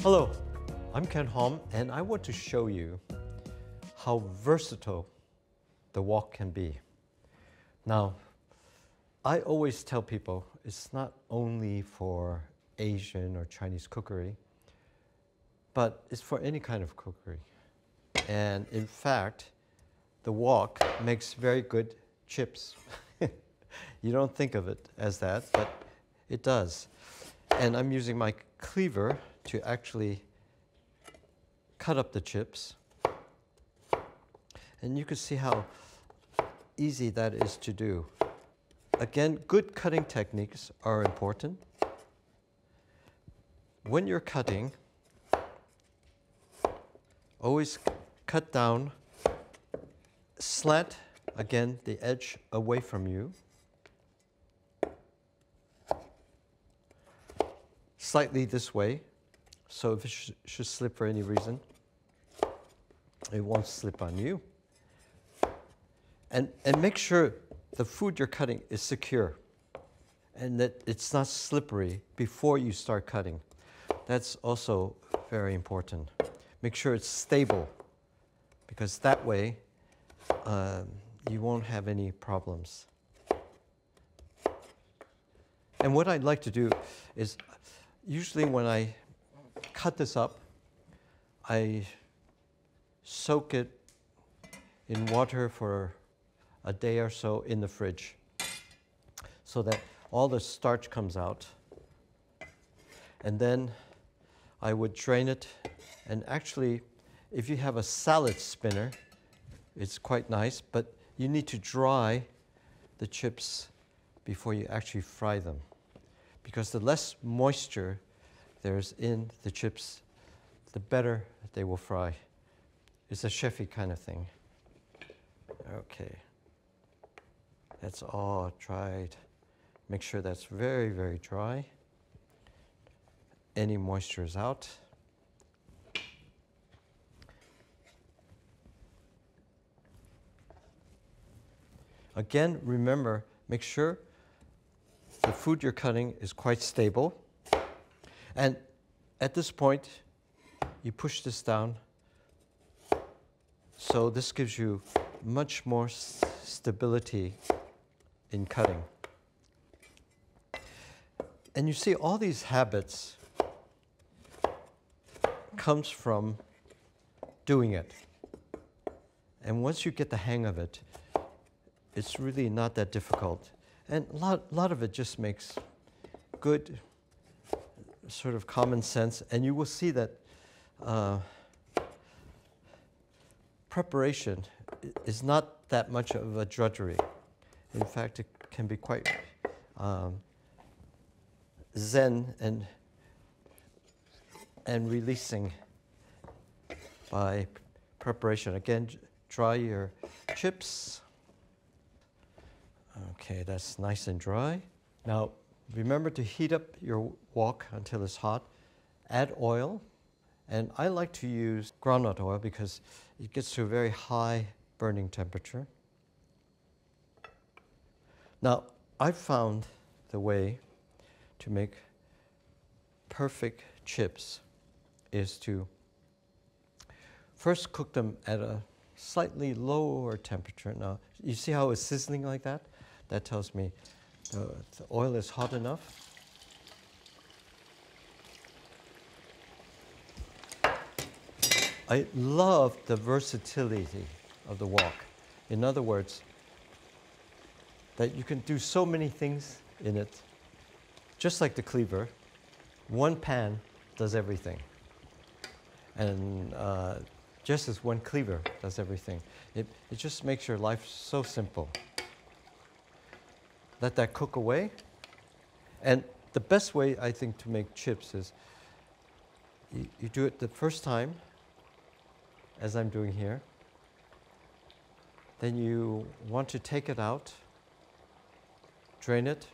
Hello, I'm Ken Hom, and I want to show you how versatile the wok can be. Now, I always tell people it's not only for Asian or Chinese cookery, but it's for any kind of cookery. And in fact, the wok makes very good chips. You don't think of it as that, but it does. And I'm using my cleaver to actually cut up the chips. And you can see how easy that is to do. Again, good cutting techniques are important. When you're cutting, always cut down, slant, again, the edge away from you. Slightly this way, so if it should slip for any reason, it won't slip on you. And make sure the food you're cutting is secure and that it's not slippery before you start cutting. That's also very important. Make sure it's stable, because that way you won't have any problems. And what I'd like to do is, usually when I cut this up, I soak it in water for a day or so in the fridge so that all the starch comes out. And then I would drain it. And actually, if you have a salad spinner, it's quite nice, but you need to dry the chips before you actually fry them, because the less moisture there's in the chips, the better they will fry. It's a chefy kind of thing. Okay, that's all dried. Make sure that's very, very dry. Any moisture is out. Again, remember, make sure the food you're cutting is quite stable. And at this point, you push this down. So this gives you much more stability in cutting. And you see, all these habits comes from doing it. And once you get the hang of it, it's really not that difficult. And a lot of it just makes good sort of common sense. And you will see that preparation is not that much of a drudgery. In fact, it can be quite zen and releasing by preparation. Again, dry your chips. Okay, that's nice and dry. Now, remember to heat up your wok until it's hot. Add oil, and I like to use groundnut oil because it gets to a very high burning temperature. Now, I've found the way to make perfect chips is to first cook them at a slightly lower temperature. Now, you see how it's sizzling like that? That tells me the oil is hot enough. I love the versatility of the wok. In other words, that you can do so many things in it. Just like the cleaver, one pan does everything. And just as one cleaver does everything. It just makes your life so simple. Let that cook away. And the best way, I think, to make chips is you do it the first time, as I'm doing here. Then you want to take it out, drain it,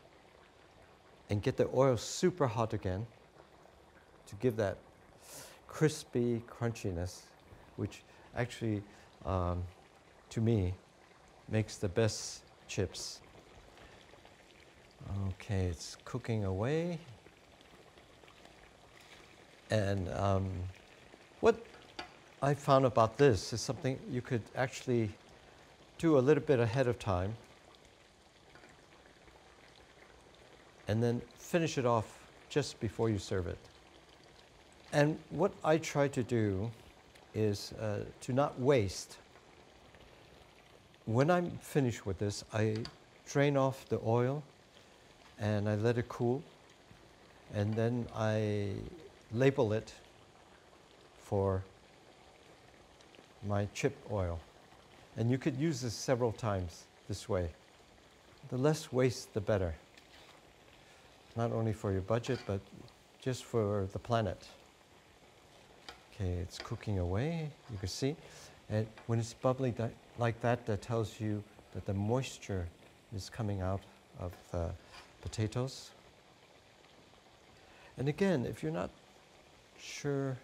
and get the oil super hot again to give that crispy crunchiness, which actually, to me, makes the best chips. Okay, it's cooking away. And what I found about this is something you could actually do a little bit ahead of time and then finish it off just before you serve it. And what I try to do is to not waste. When I'm finished with this, I drain off the oil and I let it cool, and then I label it for my chip oil. And you could use this several times this way. The less waste, the better. Not only for your budget, but just for the planet. Okay, it's cooking away, you can see. And when it's bubbling like that, that tells you that the moisture is coming out of the potatoes. And again, if you're not sure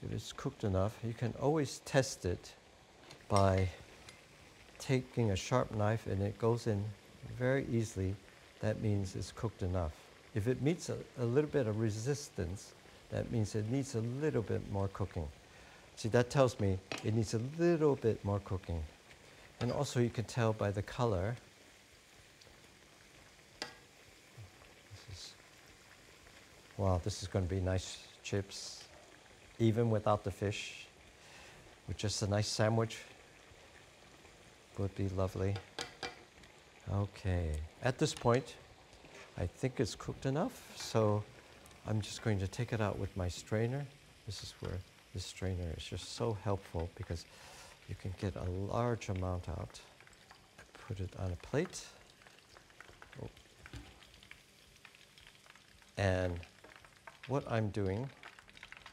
if it's cooked enough, you can always test it by taking a sharp knife and it goes in very easily. That means it's cooked enough. If it meets a little bit of resistance, that means it needs a little bit more cooking. See, that tells me it needs a little bit more cooking. And also you can tell by the color. Wow, this is going to be nice chips, even without the fish. With just a nice sandwich would be lovely. Okay, at this point, I think it's cooked enough, so I'm just going to take it out with my strainer. This is where this strainer is just so helpful because you can get a large amount out. Put it on a plate. Oh. And what I'm doing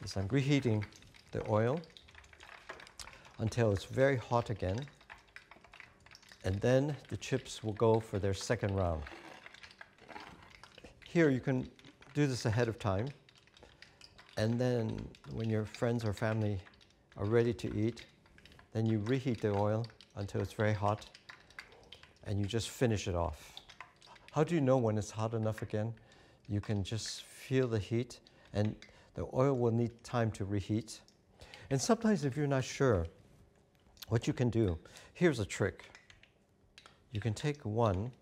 is I'm reheating the oil until it's very hot again. And then the chips will go for their second round. Here you can do this ahead of time. And then when your friends or family are ready to eat, then you reheat the oil until it's very hot and you just finish it off. How do you know when it's hot enough again? You can just feel the heat, and the oil will need time to reheat. And sometimes if you're not sure, what you can do, here's a trick. You can take one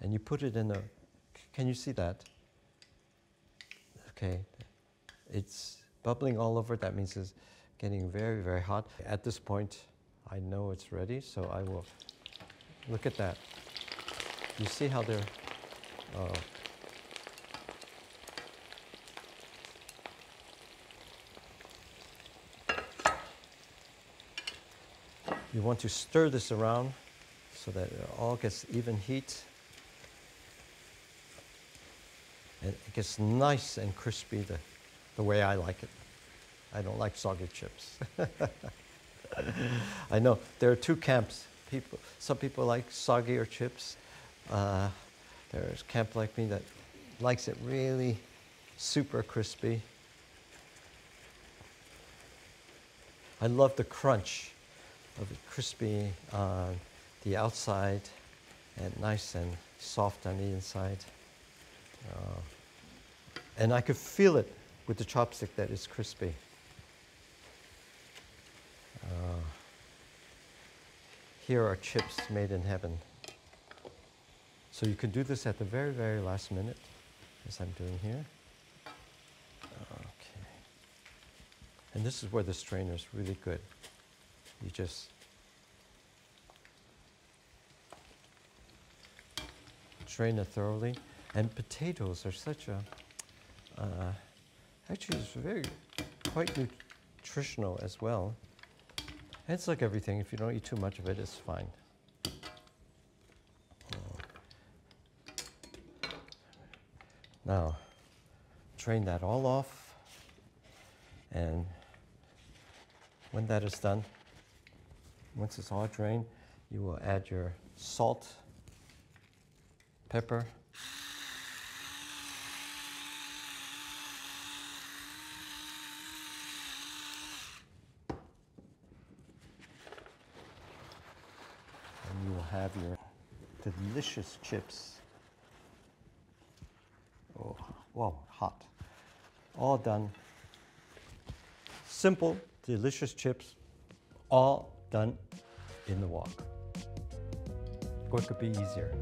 and you put it in a, can you see that? Okay, it's bubbling all over. That means it's getting very, very hot. At this point, I know it's ready, so I will, look at that. You see how they're, you want to stir this around so that it all gets even heat. And it gets nice and crispy the way I like it. I don't like soggy chips. I know there are two camps. Some people like soggier chips. There's a camp like me that likes it really super crispy. I love the crunch of it, crispy on the outside and nice and soft on the inside. And I could feel it with the chopstick that it's crispy. Here are chips made in heaven. So you can do this at the very, very last minute, as I'm doing here. Okay. And this is where the strainer is really good. You just drain it thoroughly. And potatoes are such a, actually it's quite nutritional as well. And it's like everything, if you don't eat too much of it, it's fine. Now, drain that all off, and when that is done, once it's all drained, you will add your salt, pepper, and you will have your delicious chips. Oh, whoa, hot. All done. Simple, delicious chips, all done in the wok. What could be easier?